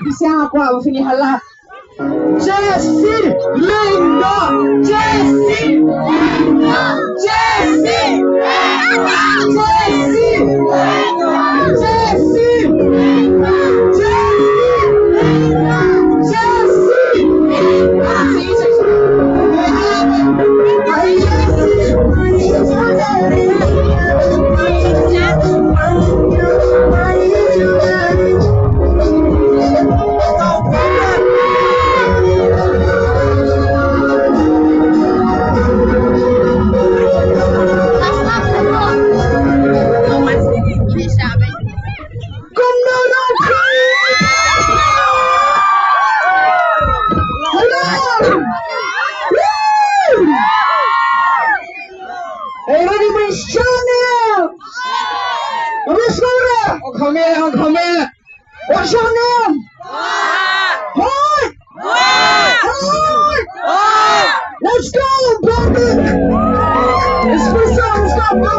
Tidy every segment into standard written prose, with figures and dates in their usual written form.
Siapa Finihala? Jessie Linda, Jessie Linda, Jessie Linda, Jessie Linda, Jessie Linda, Jessie Linda, Hey, ready, Miss Chanel? Miss Laura? Oh, come here. What's your name? What? Let's go, baby. It's for some stuff. No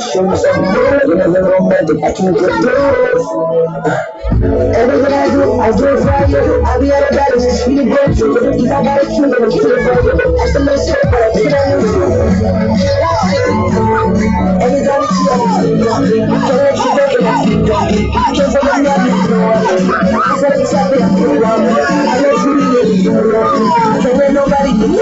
Show me something new, you never romantic, I can get this. Everything I do it for you. I be out of balance, really going through. If I got a key, then I'm kill it for you. That's the most shit, but I put on you. Every time I see you, can't let you break it up. Can't forget nothing. I said it's something I'm doing wrong. I know you really do it wrong. Can't let nobody do it.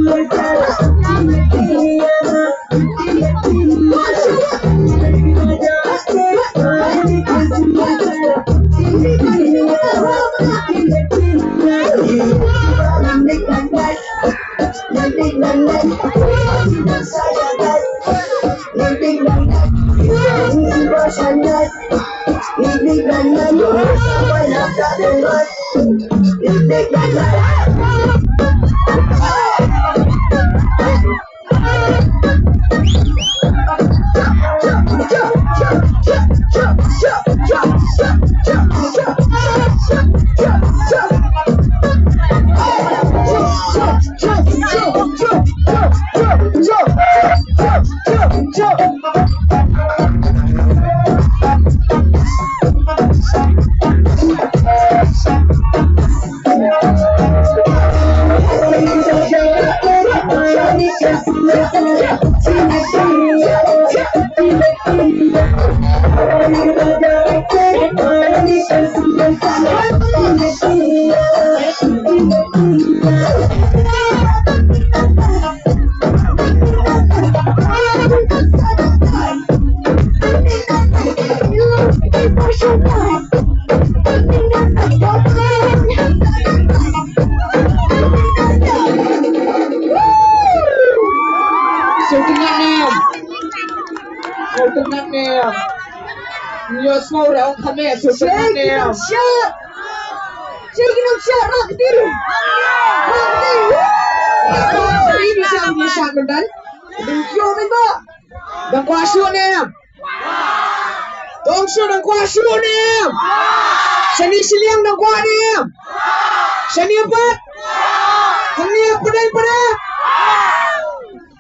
Welcome.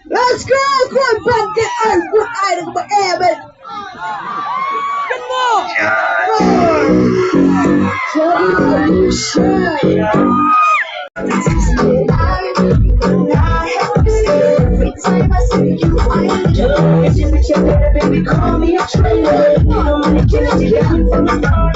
Let's go! Come on, back get out! Good eye of my air, man! Every time I see you, I need you. Baby, call me a trailer. You don't wanna kill it from my heart.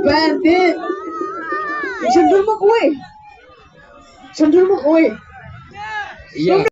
Bandit! Sundul mo ko eh! Sundul mo ko eh! Yeah.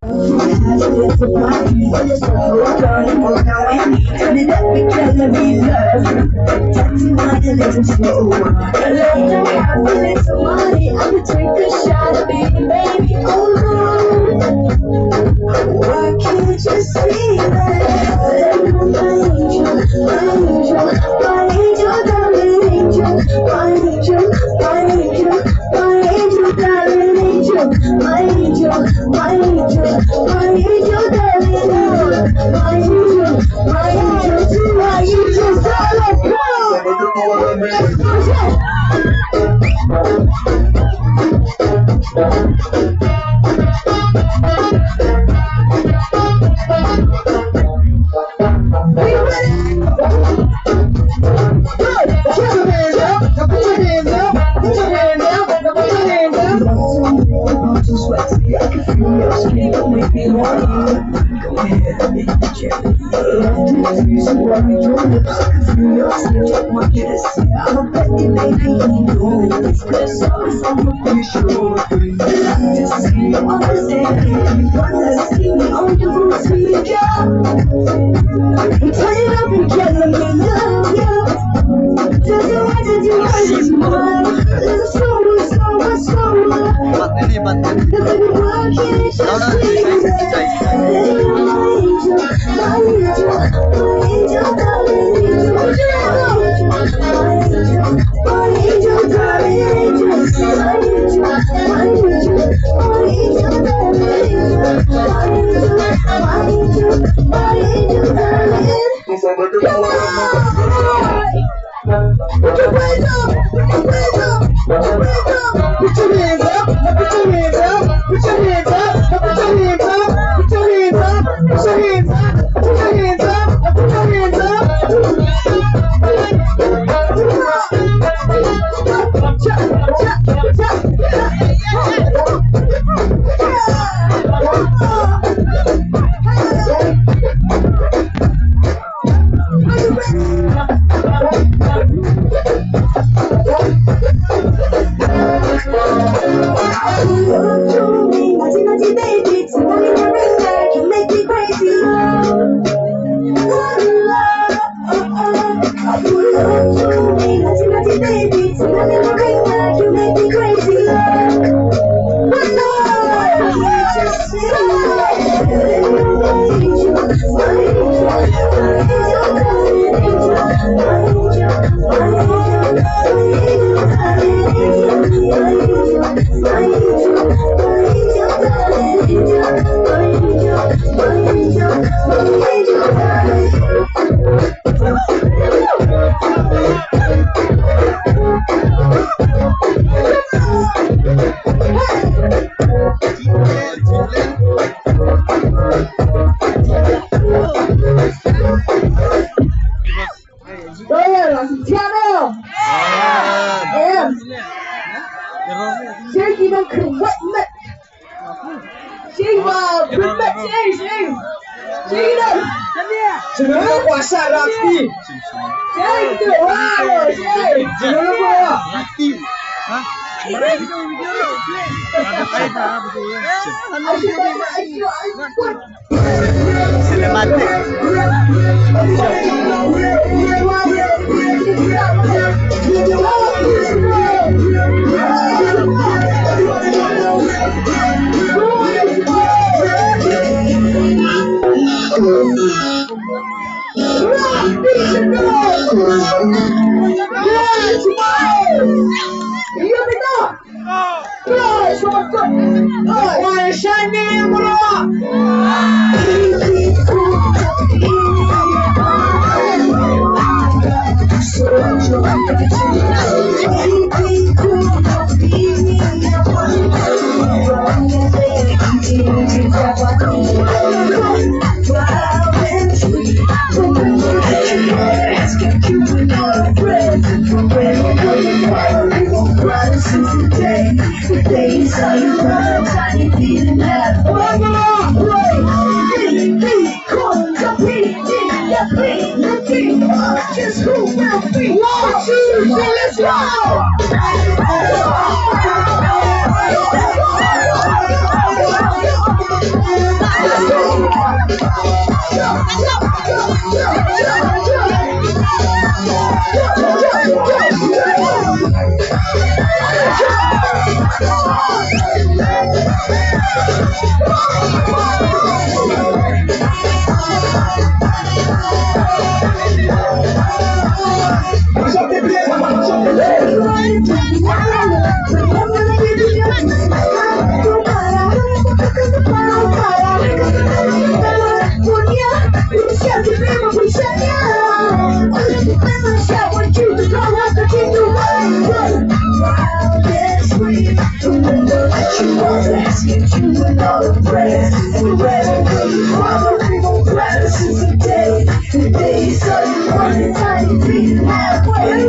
and all the prayers. Forever, we gon' bless since the day. Today, so you want it, tiny feet halfway.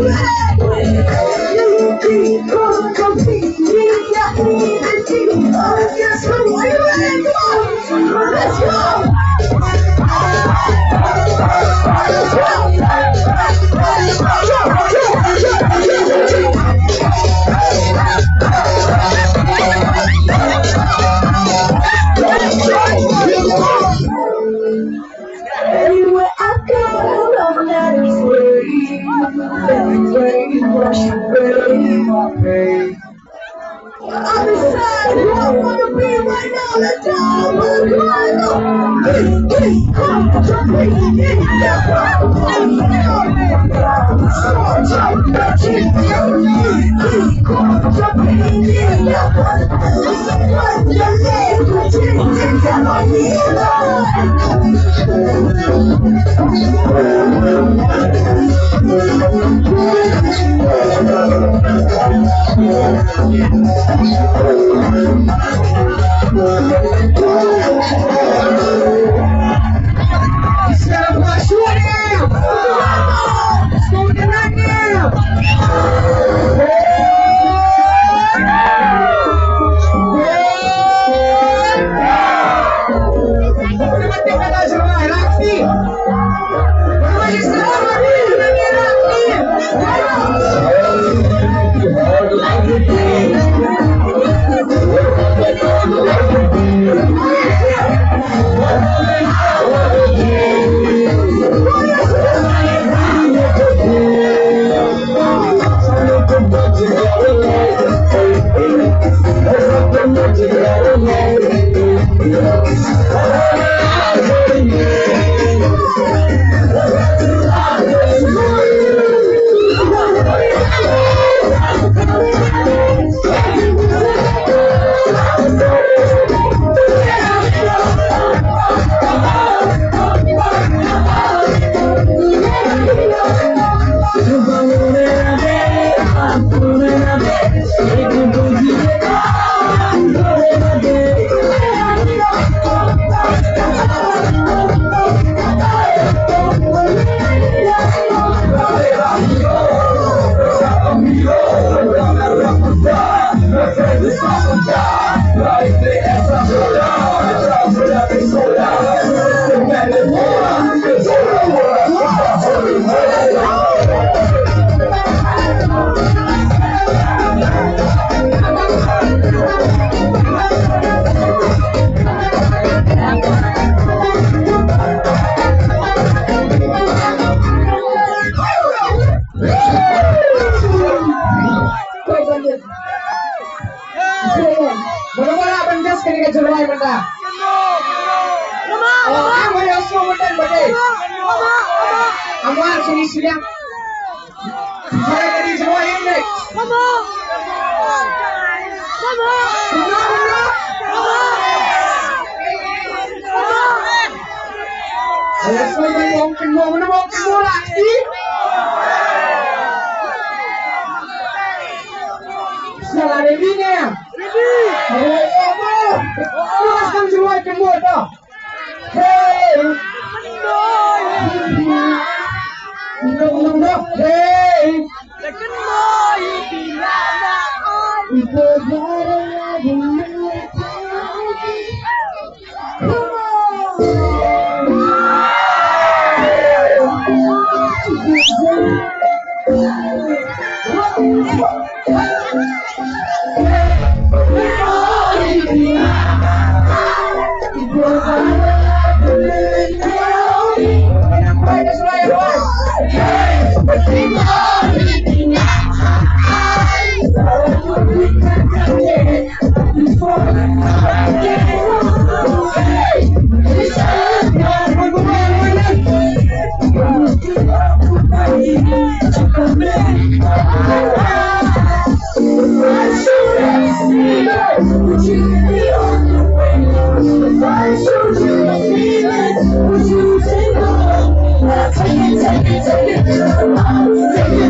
You be cool, compete, yeah, let's go. Let's go. Anywhere I go, I'm not afraid. Every day, wash your face. I'm inside, who I wanna be right now. Let's go,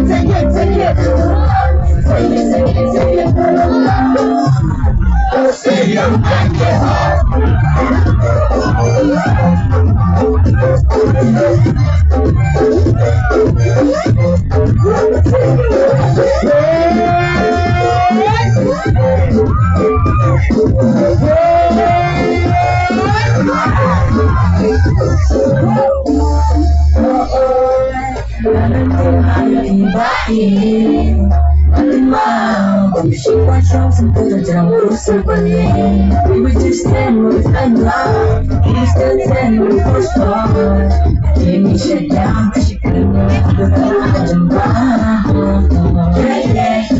Take it, She wants something to do, something. We were just standing with a love. We still standing with a star. Didn't shut down, cause she couldn't move the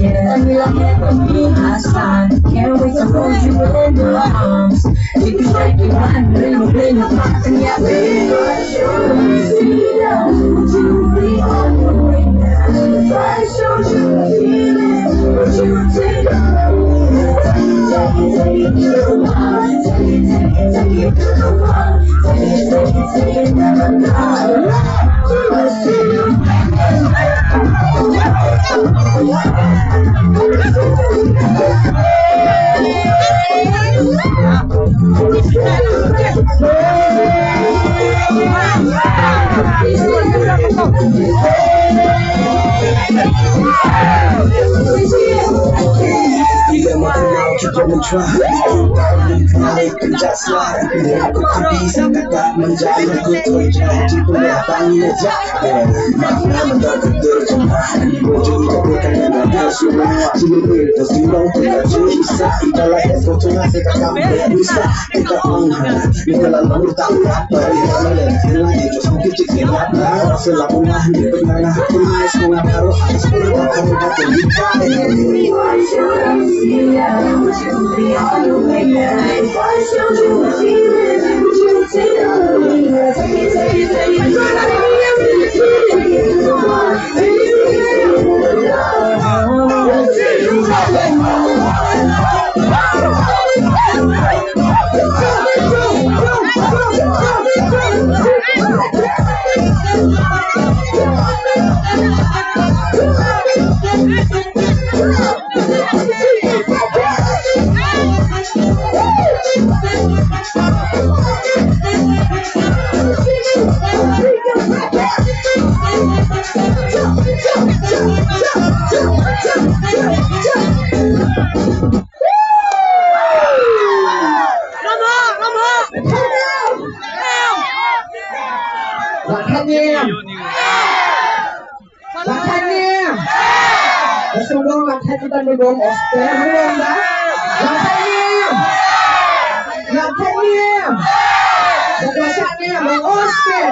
yeah. And you like it for me, I sign. Can't wait to hold you in your arms. You can shake your mind, bling, and yeah, baby, I sure see that. Would you be on your way now? If I showed you the feeling, would you take take it to the one, take it to the one, take it, never Kita mencoba naik penjasa aku tuh bisa kagak menjaga ku tuh jadi pendatang aja mana mendapat terjemah bodoh itu kan ada semua semua pasti mau terjadi bisa itulah foto nasi kakak bisa kita ongan kita lalu tahu apa yang lagi terus mungkin cikir apa selalu mah di tengah hati semua harus perlu kamu dapat would you be on your way now? If I showed you a feeling, would you take it away? Take it, take it, Semua langkah kita mendorong ospek, langkahnya, bang ospek,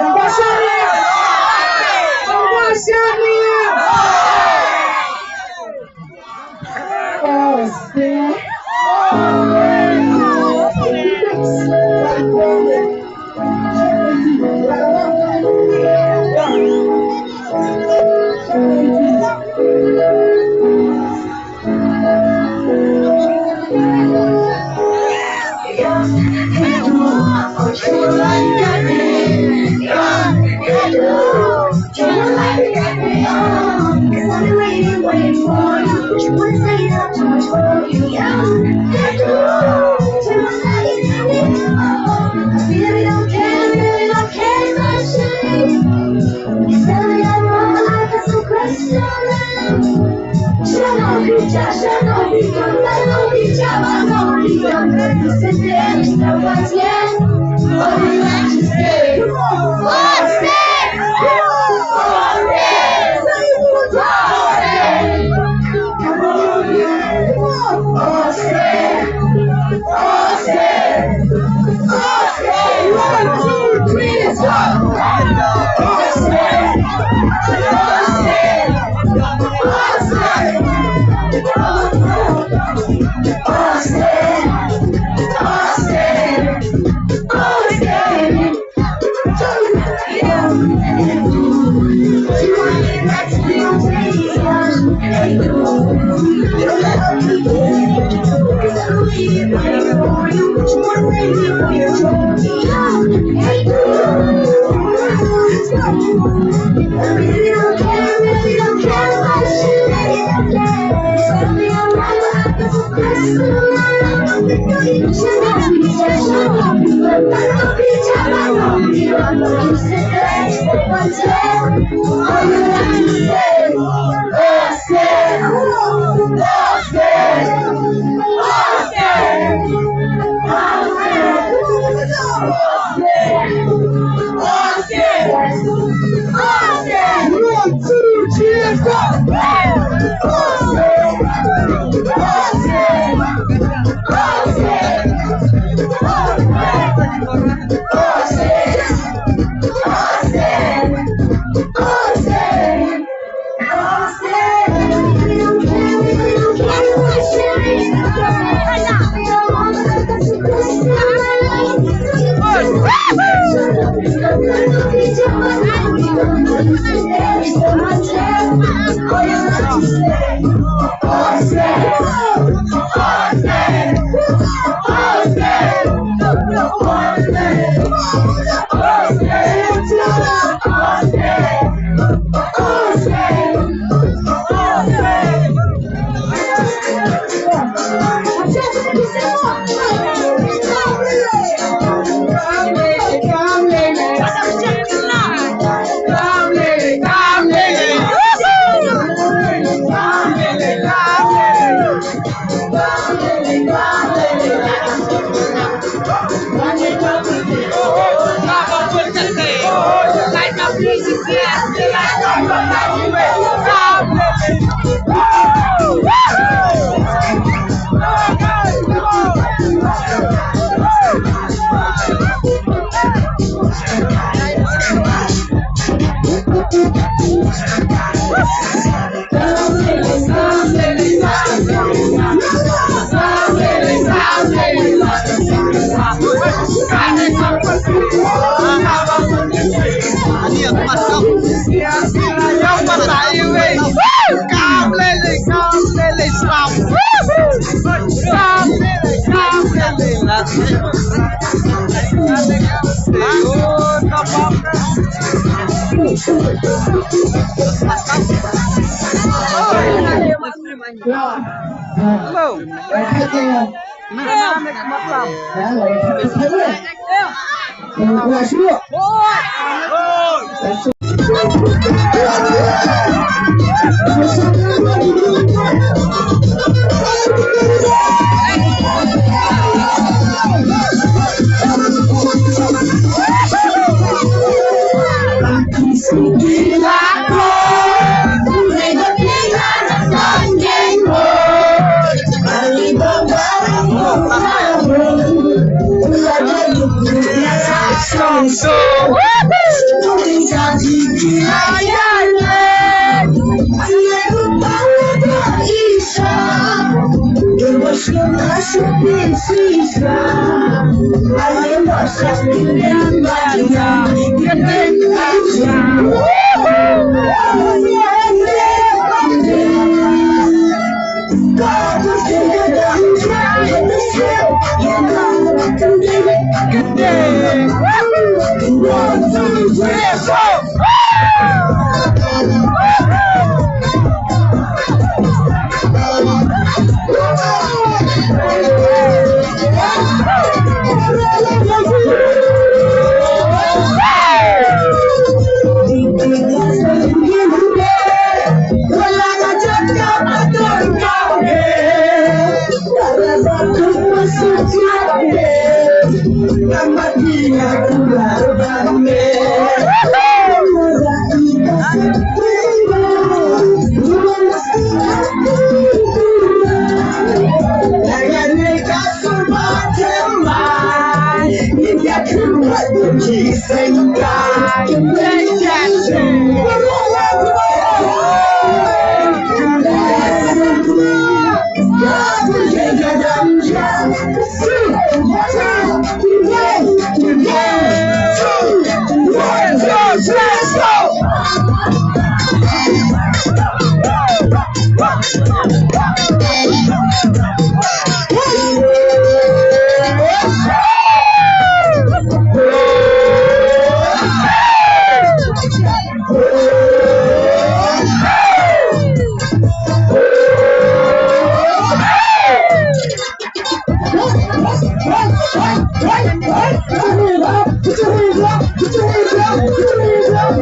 Put your hands up. Put your hands up. Put your hands up. Put your hands up.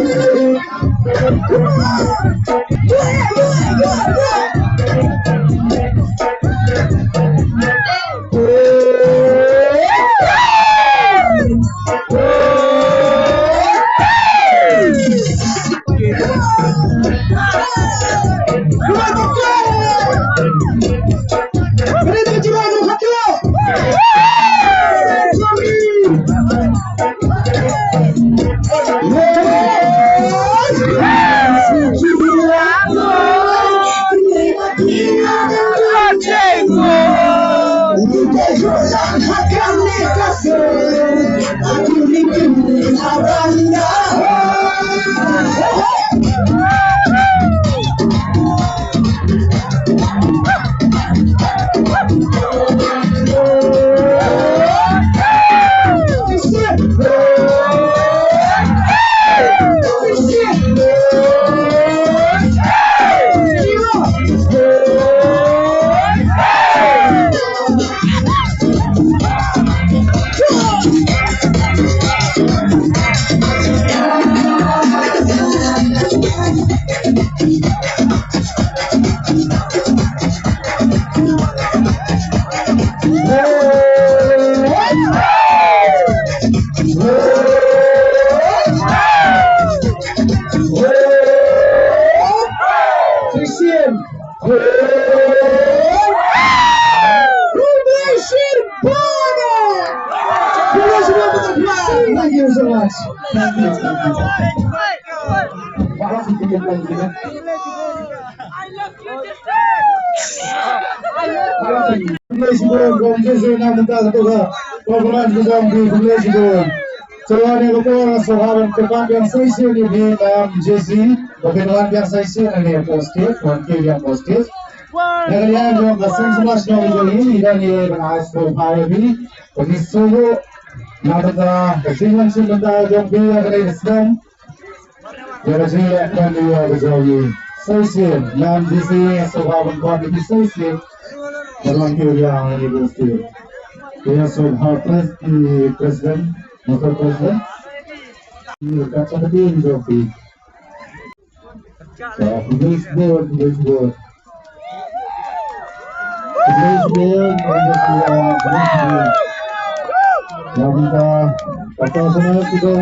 Go ahead. Go ahead. Go Thank you so much. Thank you. Nada kesingan sebentar jom dia dari Islam. Jadi saya akan dia berjaya. Saya nam di sini sebab buat di sini dalam kerja ini berstill. Dia sebab presiden, masa presiden. Ini kata dia joki. So please board. Please board. Kita kata semua kita